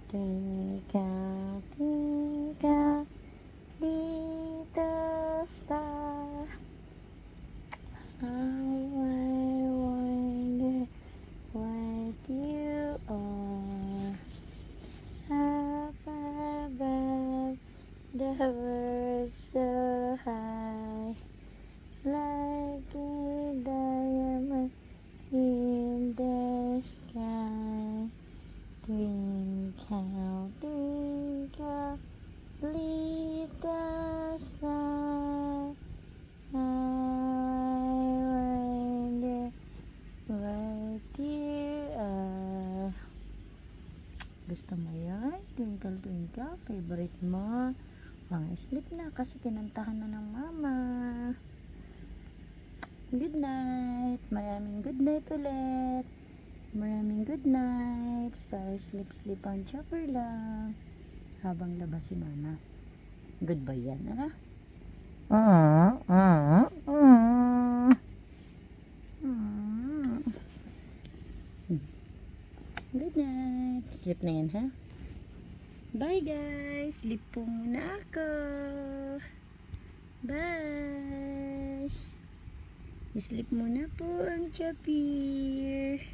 Twinkle, twinkle, little star, how I wonder what you are. Up above, the world so high, like a diamond in the sky. Twinkle, twinkle, little star, I wonder what you are. Gusto mo yun? Twinkle, twinkle, favorite mo? Sleep na kasi kinantahan na ng mama. Good night. Maraming good night ulit. Maraming good nights. Para sleep ang chopper lang. Habang labas si mama. Goodbye yan, ano? Good night. Sleep na yan, ha? Bye, guys. Sleep po muna ako. Bye. Sleep muna po ang chopper.